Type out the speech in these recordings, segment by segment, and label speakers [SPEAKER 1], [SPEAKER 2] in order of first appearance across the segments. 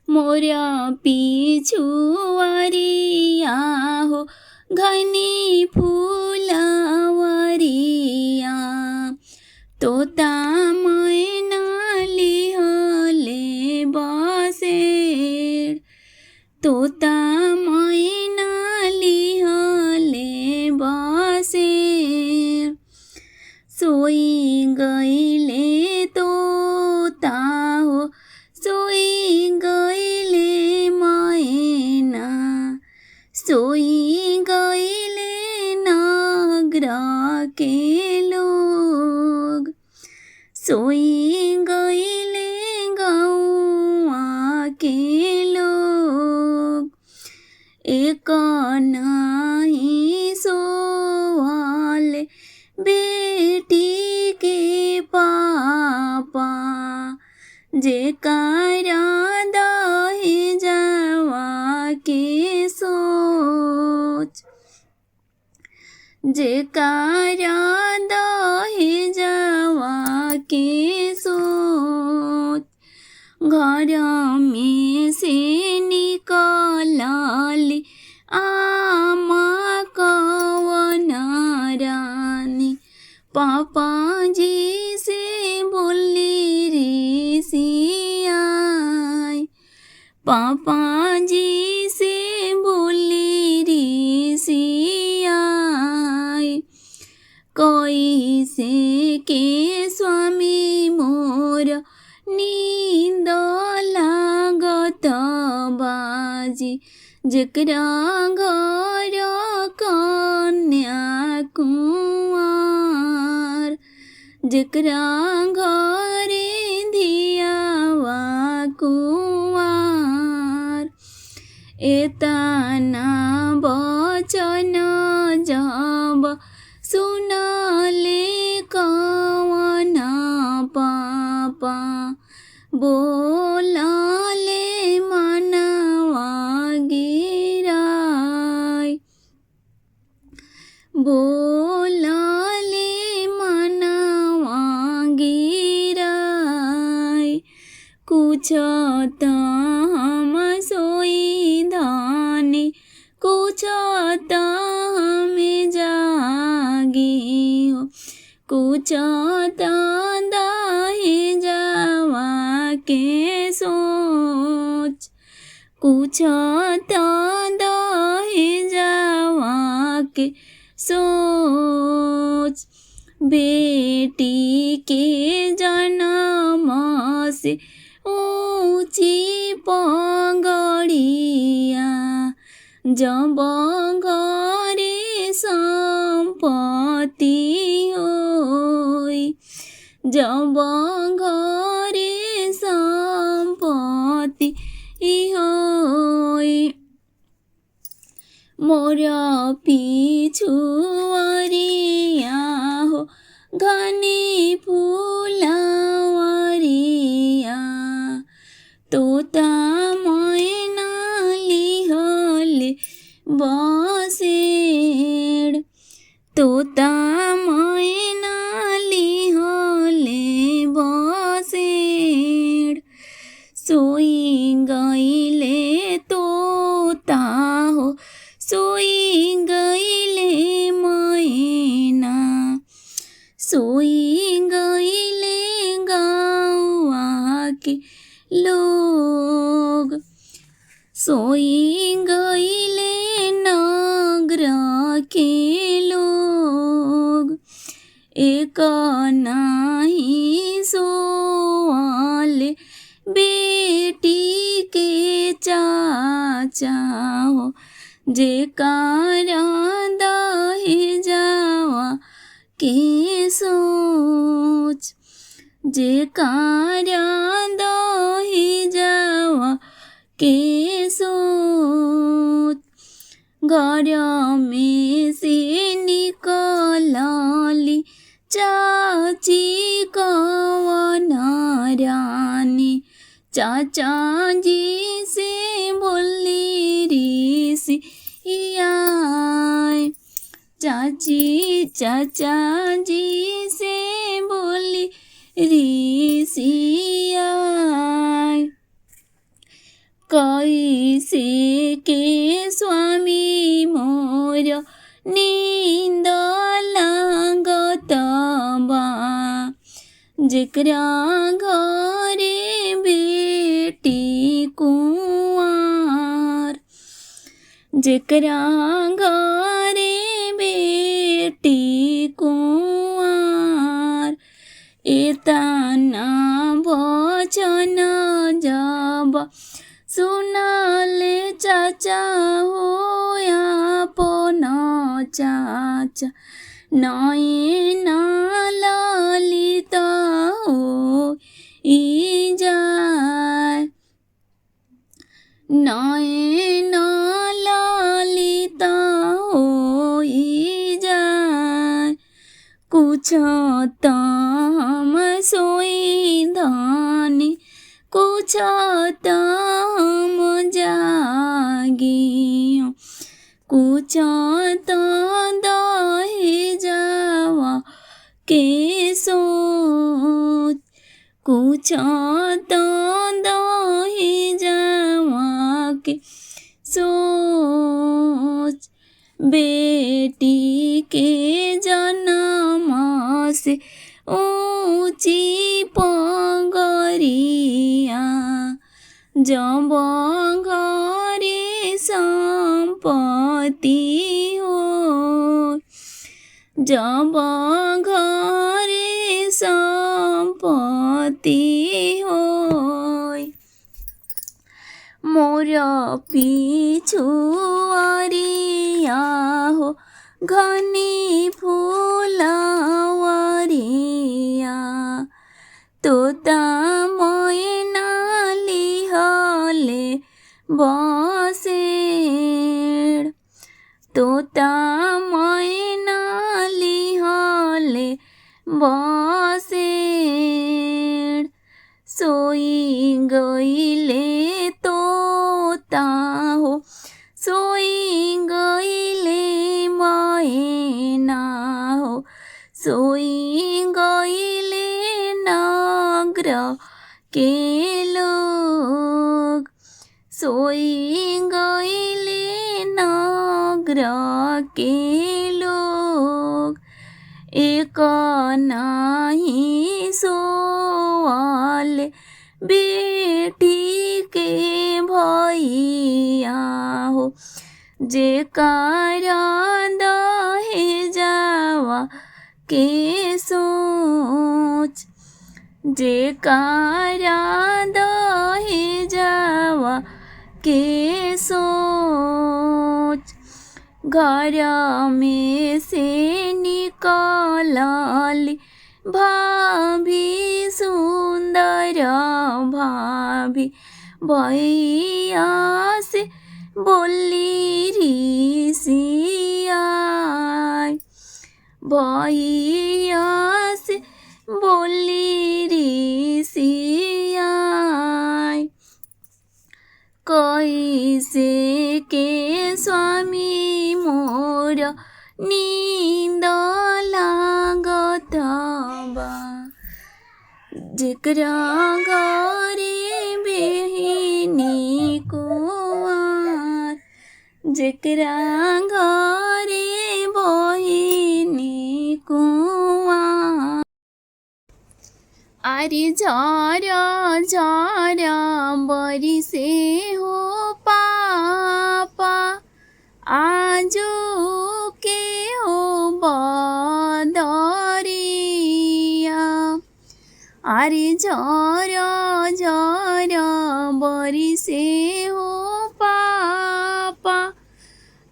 [SPEAKER 1] मोरा पिछुआरिया हो घनी फुलवरिया तोता मैना लिहले बसेर तोता मैना लिहले बसेर सोई गईले तोता हो सोई गईले मैना सोई गईले नगरा के लोग सोई गईले गौआ के लोग एक नहीं सोवाले बेटी के पापा जेकारा दहे जावा के सोच जेकारा दहे जावा के सोच घर में से निकलली आमा कवन रानी पापा जी से बोली ऋषियाई पापा जी से बोली ऋषियाई कोई से के स्वामी मोर नींद लागत बाजी जेकरा घर कन्या कुंवार जेकरा घरे धियावा कुंवार एतना बचन जब सुनले कवन पापा बोलले मनवा गिराय बोलले मनवा गिराय कुछ त हम सोई धाने कुछ त हमें जागी हो कुछ त दहे जावा के सोच कुछ त दहे जावा के सोच बेटी के जन्म से ऊंची पगड़िया जब घरे संपत्ति होई जब घरे संपत्ति होई मोरा पिछुआरिया हो घनी फुलवरिया तोता मैना लिहले बसेर तोता मैना लिहले बसेर सोई गईले तोता हो सोई गईले मैना सोई गईले गौआ के लोग सोई गईले नगरा के लोग एक नहीं सोवाले बेटी के चाचा हो जेकारा दहे जावा के सोच जेकारा दहे जावा के सोच घर में से निकलली चाची कवन रानी चाचा जी से बोली ऋषियाई चाची चाचा जी से बोली ऋषियाई कैसे के स्वामी मोर नींद लागत बा जेकरा घरे बेटी कुंवार जेकरा घरे बेटी कुंवार एतना वचन जब सुनाले चाचा हो आपन चाचा नयन ललित हो जाय नयन ललित हो जाय कुछ तम सोई धनी कुछ तम जागियो कुछ तो दहे जावा के सोच कुछ तो दहे जावा के सोच बेटी के जन्म से ऊंची पगरिया जब घरे संपत्ति हो जब घरे संपत्ति हो मोर पिछुआरिया हो घनी फुलवरिया तोता मैना लिहले बसेड़ तोता मैना लिहले बसेड़ सोई गईले तोता हो सोई गईले मैना हो सोई गईले नगर के लोग सोई गईले नगर के लोग एक नहीं सोवाल बेटी के भैया हो जेकारा दहे जावा के सोच जेकारा दहे जावा के सोच घर में से निकलली भाभी सुंदर भाभी भैया से बोली ऋषिया भैया से बोली ऋषिया कैसे के स्वामी मोर नींद लागत बा जेकरा घरे बेहिनी कुंवार जेकरा घरे बहिनी कुंवार अरे झरा झरा बरिसे हो पापा आजो के हो बदरिया अरे झरा झरा बरिसे हो पापा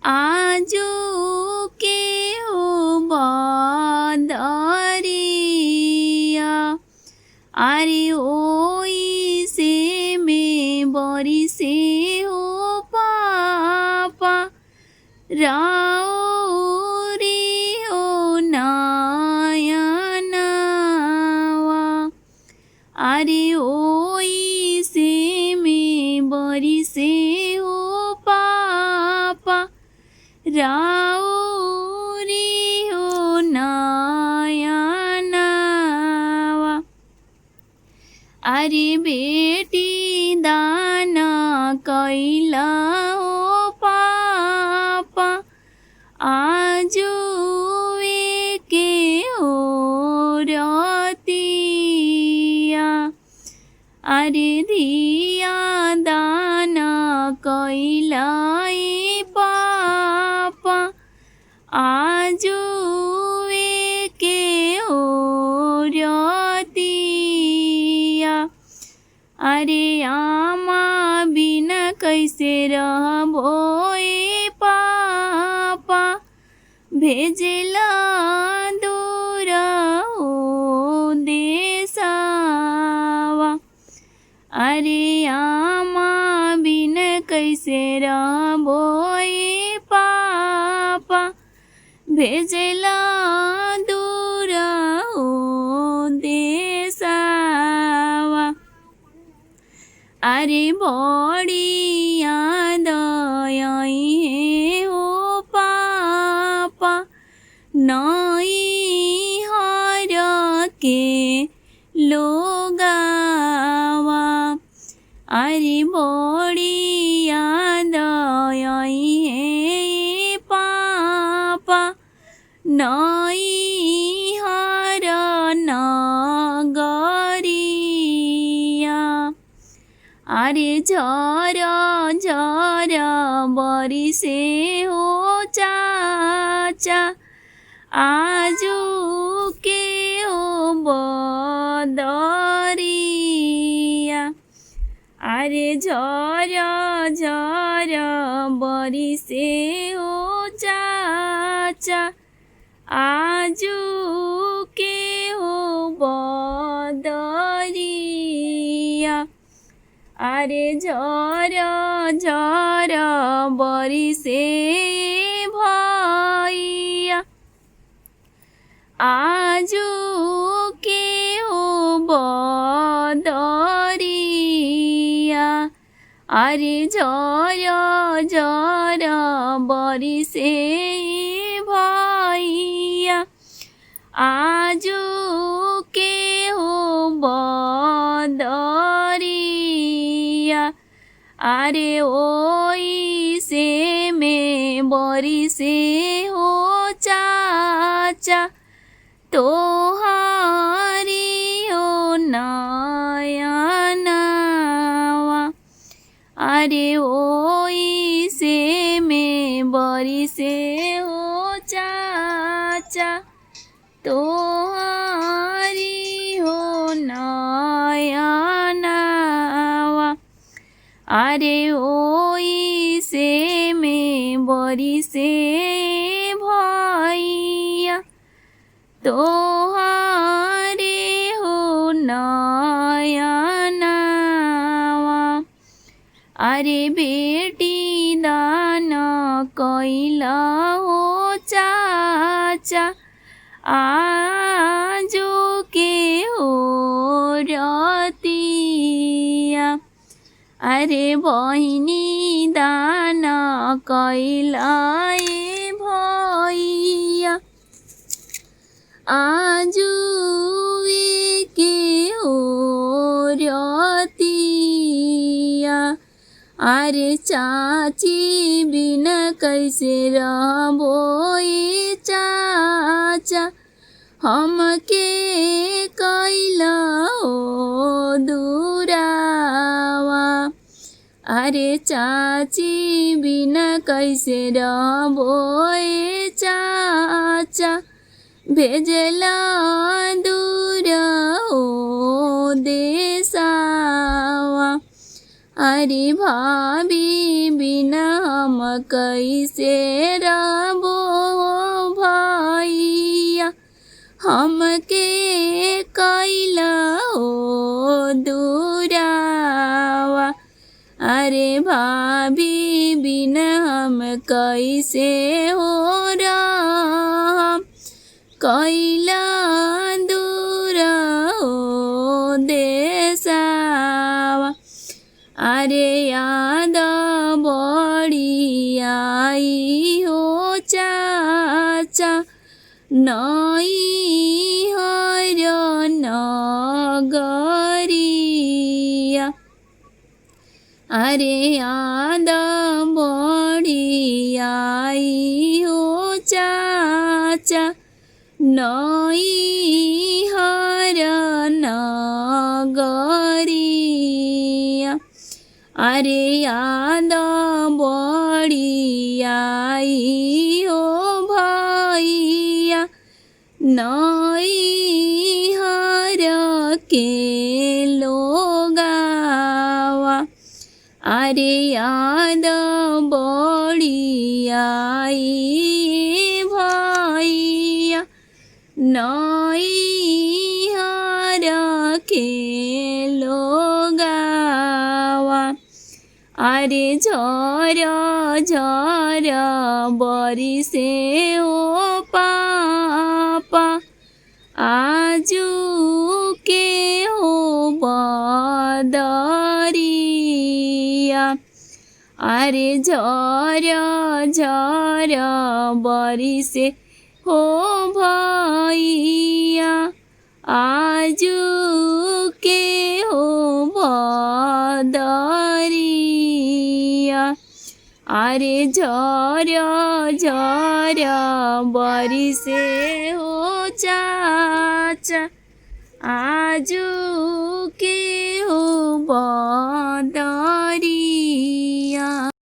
[SPEAKER 1] आजो के हो बदरिया अरे ओई से में बरिसे हो पापा राउरी हो नयनवा अरे ओई से में बरिसे हो पापा राउरी हो नयनवा अरे बेटी दाना कैला हो पापा आजु के हो रतिया अरे धिया दाना कैला पापा आजु के हो रतिया अरे आमा बिना कैसे रहबो पापा भेजला दूर हो देसावा अरे आमा बिना कैसे रहबो पापा भेजला दूर हो देसावा अरे बड़ी याद आई हो पापा नई हर के लोगावा अरे बड़ी याद आई पापा नई हर नगरिया अरे झर झर बरिसे हो चाचा आजु के हो बदरिया अरे झर झर बरिसे हो चाचा आजु के हो बदरिया अरे झर झर बरिसे भैया आजु के हो बदरिया अरे झर झर बरिसे भैया आजु के हो बदरिया अरे ओई से में बरिसे हो चाचा तोहारी हो नयनवा अरे ओई से में बरिसे हो चाचा तोहारी हो नयनवा अरे ओई से में बरिसे भैया तोहारे हो नयनवा अरे बेटी दान कैला हो चाचा आजो के हो रतिया अरे बहिनी दान कैला भैया आजु के हो रतिया अरे चाची बिना कैसे रहबो चाचा हमके कैला हो दूरावा अरे चाची बिना कैसे रहबो चाचा भेजला दूर हो देसावा अरे भाभी बिना हम कैसे रहबो भैया हमके कैला हो दूरावा अरे भाभी बिना हम कैसे हो रहा कैला दूर हो देसावा अरे याद बड़ी आई हो चाचा नई हर नगरिया अरे याद बड़ी आई हो चाचा नैहर नगरिया अरे याद बड़ी आई हो भैया नैहर के लोगावा अरे याद बड़ी आई भैया नैहर के लोगावा अरे झर झर बरिसे ओ पापा आजू के हो बदरिया अरे झर झर बरिसे हो भैया आजू के हो बदरिया अरे झर झर बरिसे हो चाचा आजू के हो बदरिया।